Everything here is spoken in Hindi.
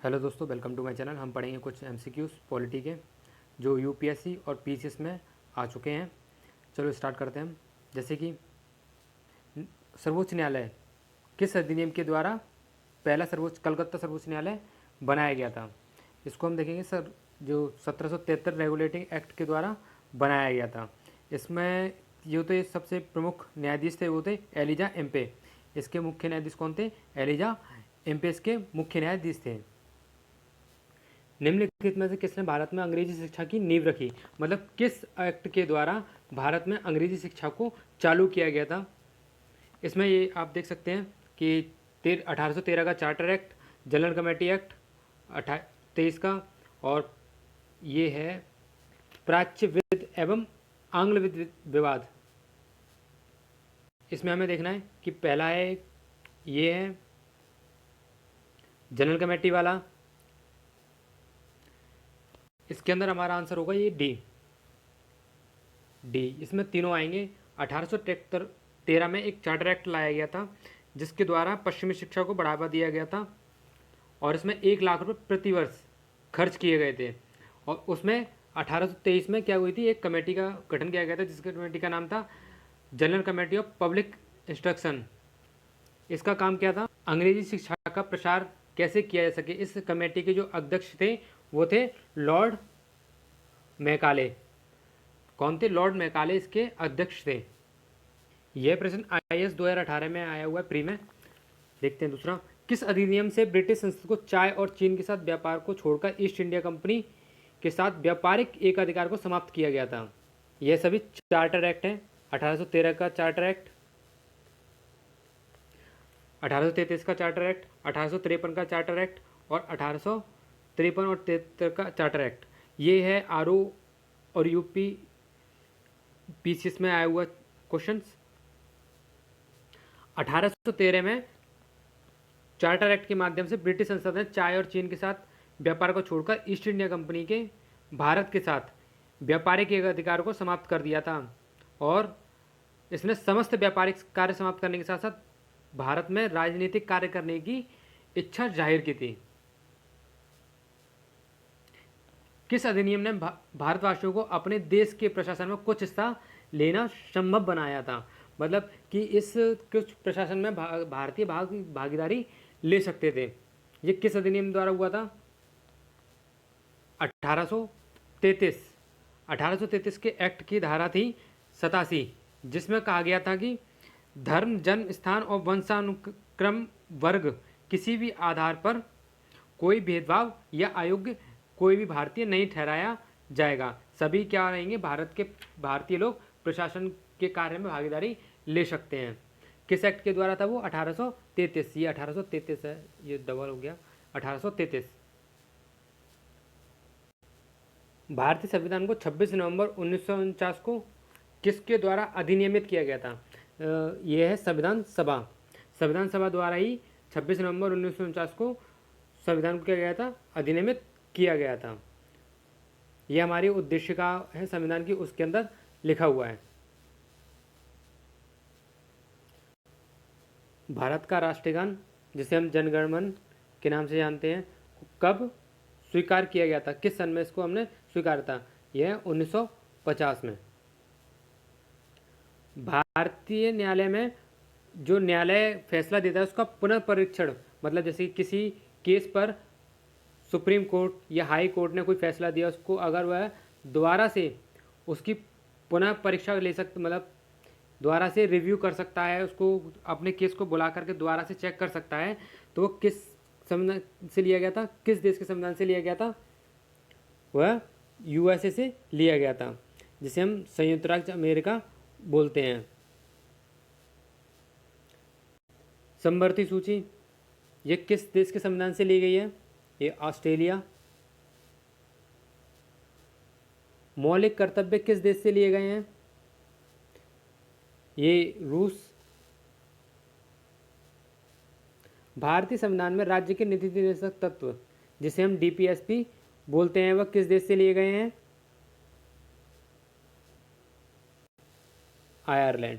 हेलो दोस्तों, वेलकम टू माय चैनल। हम पढ़ेंगे कुछ एमसीक्यूज पॉलिटी के जो यूपीएससी और पीसीएस में आ चुके हैं। चलो स्टार्ट करते हैं हम। जैसे कि सर्वोच्च न्यायालय किस अधिनियम के द्वारा पहला कलकत्ता सर्वोच्च न्यायालय बनाया गया था? इसको हम देखेंगे सर। जो 1773 रेगुलेटिंग एक्ट के द्वारा बनाया गया था। इसमें जो तो सबसे प्रमुख न्यायाधीश थे वो थे एलिजा एम्पे। इसके मुख्य न्यायाधीश कौन थे? एलिजा एम्पे इसके मुख्य न्यायाधीश थे। निम्नलिखित में से किसने भारत में अंग्रेजी शिक्षा की नींव रखी? मतलब किस एक्ट के द्वारा भारत में अंग्रेजी शिक्षा को चालू किया गया था? इसमें ये आप देख सकते हैं कि 1813 का charter act, general committee act 23 का, और ये है प्राच्य विद एवं आंग्ल विवाद। इसमें हमें देखना है कि पहला है, ये है जनरल कमेटी वाला। इसके अंदर हमारा आंसर होगा ये डी। इसमें तीनों आएंगे। 1813 में एक चार्टर एक्ट लाया गया था जिसके द्वारा पश्चिमी शिक्षा को बढ़ावा दिया गया था, और इसमें 1 लाख रुपए प्रति वर्ष खर्च किए गए थे। और उसमें 1823 में क्या हुई थी, एक कमेटी का गठन किया गया था जिसके कमेटी का नाम था general committee of public instruction. इसका काम क्या था? अंग्रेजी शिक्षा का प्रसार कैसे किया जा सके। इस कमेटी के जो अध्यक्ष थे वो थे लॉर्ड मैकाले। कौन थे? लॉर्ड मैकाले इसके अध्यक्ष थे। यह प्रश्न IAS 2018 में आया हुआ है प्री में। देखते हैं दूसरा। किस अधिनियम से ब्रिटिश संसद को चाय और चीन के साथ व्यापार को छोड़कर ईस्ट इंडिया कंपनी के साथ व्यापारिक एकाधिकार को समाप्त किया गया था? यह सभी चार्टर एक्ट हैं। 1813 का चार्टर एक्ट, 1833 का चार्टर एक्ट, 1853 का चार्टर एक्ट, और 1853 और 73 का चार्टर एक्ट। ये है RO और UP PCS में आया हुआ क्वेश्चंस। 1813 में चार्टर एक्ट के माध्यम से ब्रिटिश संसद ने चाय और चीन के साथ व्यापार को छोड़कर ईस्ट इंडिया कंपनी के भारत के साथ व्यापारिक एकाधिकार को समाप्त कर दिया था, और इसने समस्त व्यापारिक कार्य समाप्त करने के साथ साथ भारत में राजनीतिक कार्य करने की इच्छा जाहिर की थी। किस अधिनियम ने भारतवासियों को अपने देश के प्रशासन में कुछ हिस्सा लेना संभव बनाया था? मतलब कि इस कुछ प्रशासन में भारतीय भागीदारी ले सकते थे। ये किस अधिनियम द्वारा हुआ था? 1833। 1833 के एक्ट की धारा थी 87, जिसमें कहा गया था कि धर्म, जन्म स्थान और वंशानुक्रम, वर्ग, किसी भी आधार पर कोई भेदभाव या अयोग्य कोई भी भारतीय नहीं ठहराया जाएगा। सभी क्या रहेंगे? भारतीय लोग प्रशासन के कार्य में भागीदारी ले सकते हैं। किस एक्ट के द्वारा था वो? 1833। ये 1833 है, ये डबल हो गया, 1833। भारतीय संविधान को 26 नवंबर 1949 को किसके द्वारा अधिनियमित किया गया था? यह है संविधान सभा। संविधान सभा द्वारा ही 26 नवंबर 1949 को संविधान को किया गया था, अधिनियमित किया गया था। यह हमारी उद्देशिका है संविधान की, उसके अंदर लिखा हुआ है। भारत का राष्ट्रीय गान, जिसे हम जन गण मन के नाम से जानते हैं, कब स्वीकार किया गया था? किस सन में इसको हमने स्वीकार था? यह 1950 में। भारतीय न्यायालय में जो न्यायालय फैसला देता है उसका पुनर्परीक्षण, मतलब जैसे किसी केस पर सुप्रीम कोर्ट या हाई कोर्ट ने कोई फैसला दिया, उसको अगर वह दोबारा से उसकी पुनः परीक्षा ले सकता, मतलब दोबारा से रिव्यू कर सकता है, उसको अपने केस को बुला करके दोबारा से चेक कर सकता है, तो वो किस संविधान से लिया गया था? किस देश के संविधान से लिया गया था? वह USA से लिया गया था, जिसे हम संयुक्त राज्य अमेरिका बोलते हैं। समवर्ती सूची ये किस देश के संविधान से ली गई है? ये ऑस्ट्रेलिया। मौलिक कर्तव्य किस देश से लिए गए हैं? ये रूस। भारतीय संविधान में राज्य के नीति निर्देशक तत्व, जिसे हम DPSP बोलते हैं, वह किस देश से लिए गए हैं? आयरलैंड।